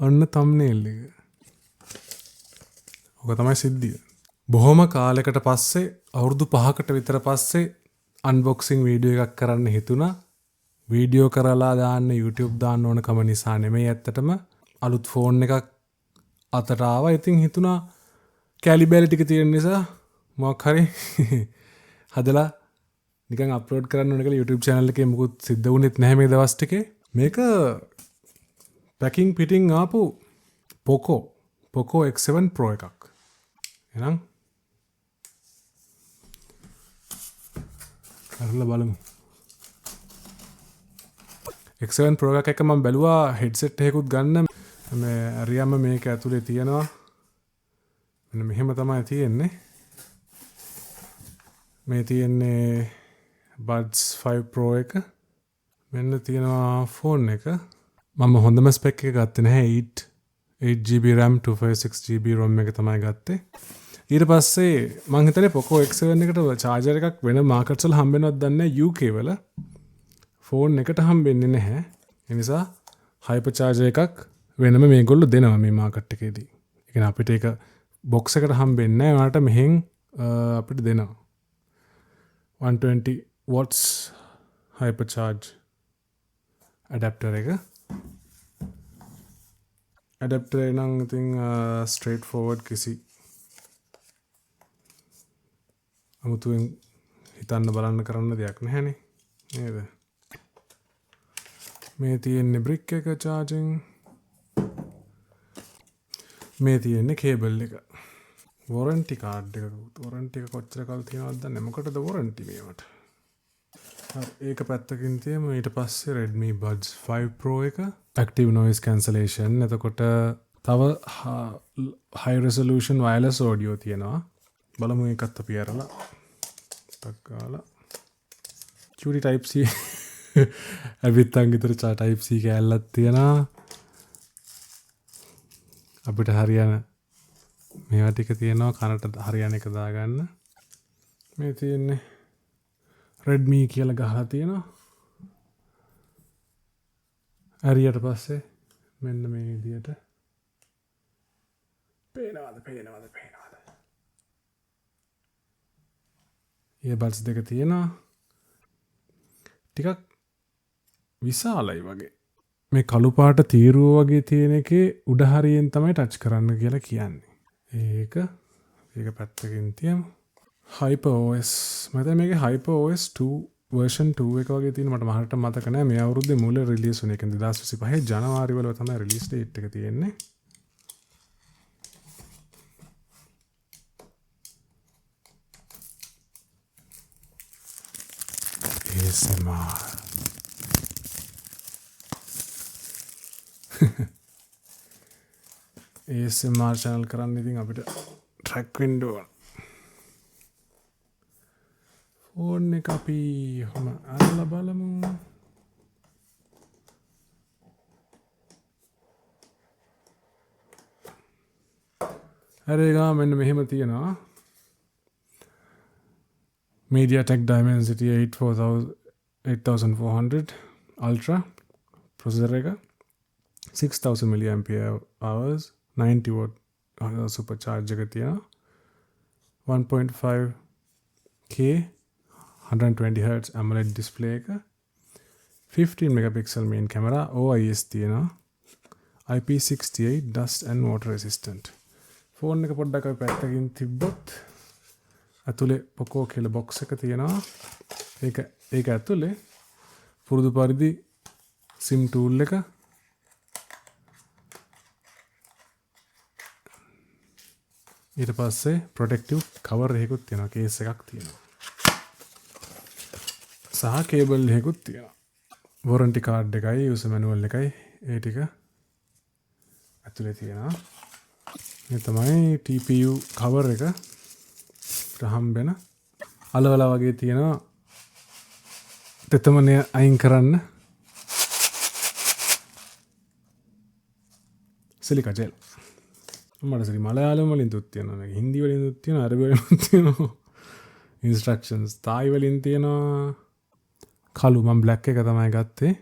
ඔන්න thumbnail එක. ඔක තමයි සිද්ධිය. බොහොම කාලයකට පස්සේ අවුරුදු 5කට විතර පස්සේ අන්බොක්සිං වීඩියෝ එකක් කරන්න හිතුණා. වීඩියෝ කරලා දාන්න YouTube දාන්න ඕන කම නිසා නෙමෙයි ඇත්තටම අලුත් ෆෝන් එකක් අතට ආවා. ඉතින් හිතුණා කැලි බැලි ටික තියෙන නිසා මොකක් හරි හදලා නිකන් අප්ලෝඩ් කරන්න ඕන කියලා YouTube channel එකේ මුකුත් සිද්ධ වුණෙත් නැහැ මේ දවස් ටිකේ. මේක පැකින් පිටින් ආපු Poco X7 Pro එකක්. එහෙනම් කරලා බලමු. X7 Pro එකක් එක මම බැලුවා headset එකකුත් ගන්න. මේ අරියම මේක ඇතුලේ තියෙනවා. මෙන්න මෙහෙම තමයි තියෙන්නේ. මේ තියෙන්නේ Buds 5 Pro එක. මෙන්න තියෙනවා ෆෝන් එක. මම හොඳම ස්පෙක් එක ගත්තේ නැහැ. 8GB RAM 256GB ROM එක තමයි ගත්තේ. ඊට පස්සේ මං හිතන්නේ Poco X7 එකට charger එකක් වෙන markets වල හම්බෙනවද දන්නේ නැහැ. UK වල ෆෝන් එකට හම්බෙන්නේ නැහැ. ඒ නිසා hyper charger එකක් වෙනම මේගොල්ලෝ දෙනවා මේ market එකේදී. ඒ කියන්නේ අපිට ඒක box එකට හම්බෙන්නේ නැහැ. ඔයාලට මෙහෙන් අපිට දෙනවා. 120 watts hyper charge adapter එක. adapter එක නම් ඉතින් straight forward කිසි අමුතුවෙන් හිතන්න බලන්න කරන්න දෙයක් නැහැනේ නේද? මේ තියෙන්නේ brick එක charging. මේ තියෙන්නේ cable එක. warranty card එක. warranty එක කොච්චර කාල තියෙනවද දන්නේ නැහැ. මොකටද warranty මේවට? ඒක පැත්තකින් තියමු. ඊට පස්සේ Redmi Buds 5 Pro එක active noise cancellation. එතකොට තව high resolution wireless audio තියෙනවා. බලමු ඒකත් අපි අරලා ටක් ගාලා QD type C අවිත්තන් විතර type C කැල්ලක් තියෙනවා. අපිට හරියන මේවා ටික තියෙනවා කනට හරියන එක දාගන්න. මේ තියෙන්නේ Redmi කියලා ගහලා තියෙනවා. හරියට පස්සේ මෙන්න මේ විදියට පේනවද earbuds දෙක තියෙනවා. ටිකක් විශාලයි වගේ. මේ කළු පාට තීරුව වගේ තියෙන එකේ උඩ හරියෙන් තමයි ටච් කරන්න කියලා කියන්නේ. ඒක පැත්තකින් තියමු. HyperOS මම හිතන්නේ මේකේ HyperOS 2 version 2 එක වගේ තියෙන මට මහරට මතක නැහැ. මේ අවුරුද්දේ මුල රිලීස් වුණ එක 2025 ජනවාරි වල තමයි රිලීස් ඩේට් එක තියෙන්නේ. ASMR ASMR channel කරන්න ඉතින් අපිට track වෙන්න ඕන. ෆෝන් එක අපි ඔහම අරලා බලමු. හරි ගා මෙන්න මෙහෙම තියෙනවා. MediaTek Dimensity 8400 Ultra processor එක 6000 mAh 90 watt supercharge එක තියෙනවා. 1.5K 120 Hz AMOLED display එක 15 megapixel main camera OIS තියෙනවා. IP68 dust and water resistant. Phone එක පොඩ්ඩක් අපි පැත්තකින් තිබ්බොත් ඇතුලේ Poco කියලා box එක තියෙනවා. ඒක ඇතුලේ පුරුදු පරිදි SIM tool එක ඊට පස්සේ protective cover එකකුත් තියෙනවා. case එකක් තියෙනවා. සහ cable එකකුත් තියෙනවා. warranty card එකයි user manual එකයි ඒ ටික ඇතුලේ තියෙනවා. මේ තමයි TPU cover එක. හම්බෙන අලවලා වගේ තියෙනවා. තෙතමනය අයින් කරන්න සිලිකා ජෙල්. මට සරි මලයාලම් වලින් තුත් තියෙනවා. හින්දි වලින් තුත් තියෙනවා. අරබි වලින් තුත් තියෙනවා. instructions තායි වලින් තියෙනවා. කළු මම black එක තමයි ගත්තේ.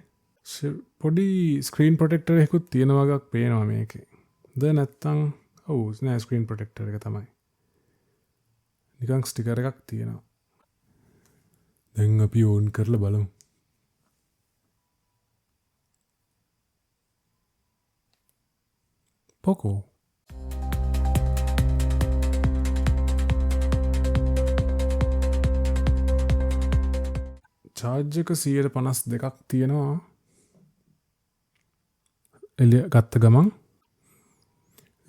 පොඩි ස්ක්‍රීන් ප්‍රොටෙක්ටර් එකකුත් තියෙන වගේක් පේනවා මේකේ. ද නැත්තම් ඔව් නෑ ස්ක්‍රීන් ප්‍රොටෙක්ටර් එක තමයි. නිකන් ස්ටිකර් එකක් තියෙනවා. දැන් අපි ඕන් කරලා බලමු. Poco. චාර්ජ් එක 152ක් තියෙනවා. එළිය ගත්ත ගමන්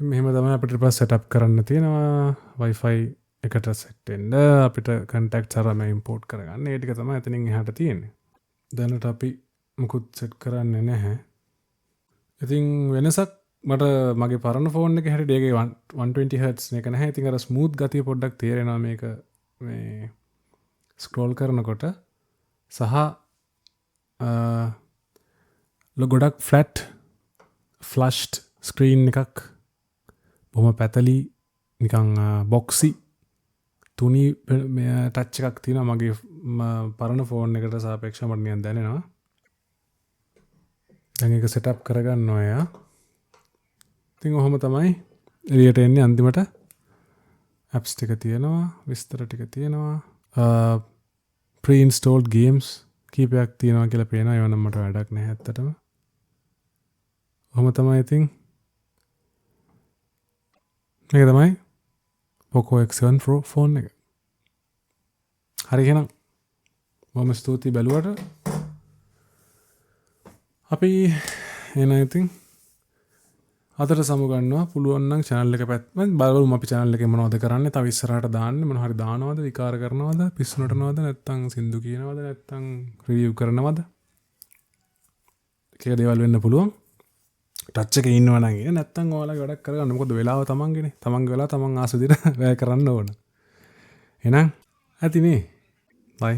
මෙහෙම තමයි අපිට ඊපස් සෙටප් කරන්න තියෙනවා. Wi-Fi එකට සෙට් වෙන්න අපිට කන්ටැක්ට්ස් අරම ඉම්පෝට් කරගන්න. ඒ ටික තමයි එතනින් එහාට තියෙන්නේ. දැනට අපි මුකුත් සෙට් කරන්නේ නැහැ. ඉතින් වෙනසක් මට මගේ පරණ ෆෝන් එකේ හැටියට ඒකේ 120 Hz එක නැහැ. ඉතින් අර ස්මූත් ගතිය පොඩ්ඩක් තේරෙනවා මේක මේ ස්ක්‍රෝල් කරනකොට සහ ගොඩක් ෆ්ලැට් ෆ්ලෂ්ඩ් ස්ක්‍රීන් එකක් බොහොම පැතලි නිකන් බොක්සි තුනි ටච් එකක් තියෙනවා මගේ පරණ ෆෝන් එකට සාපේක්ෂව මට නිකන් දැනෙනවා. දැන් ඒක සෙටප් කරගන්න ඔයා. ඉතින් ඔහොම තමයි එළියට එන්නේ අන්තිමට apps ටික තියෙනවා, විස්තර ටික තියෙනවා. pre-installed games කීපයක් තියෙනවා කියලා පේනවා. ඒව නම් මට වැඩක් නැහැ ඇත්තටම. ඔහොම තමයි ඉතින් මේක තමයි Poco X7 Pro ෆෝන් එක. හරි එහෙනම් මම ස්තුතියි බැලුවට. අපි එන ඉතින් අදට සමුගන්නවා. පුළුවන් නම් channel එක පැත්තෙන් බලමු අපි channel එකේ මොනවද කරන්නේ. තව ඉස්සරහට දාන්නේ මොන හරි දානවද, විකාර කරනවද, පිස්සු නටනවද, නැත්නම් සින්දු කියනවද, නැත්නම් රිවිව් කරනවද? කීක දේවල් වෙන්න පුළුවන්. ටච් එකේ ඉන්නවා නම් ඒ නැත්නම් ඔයාලගේ වැඩක් කරගන්න. මොකද වෙලාව තමන්ගේනේ. තමන්ගේ වෙලාව තමන් ආස විදිහට වැය කරන්න ඕන. එහෙනම් ඇතිනේ. බයි.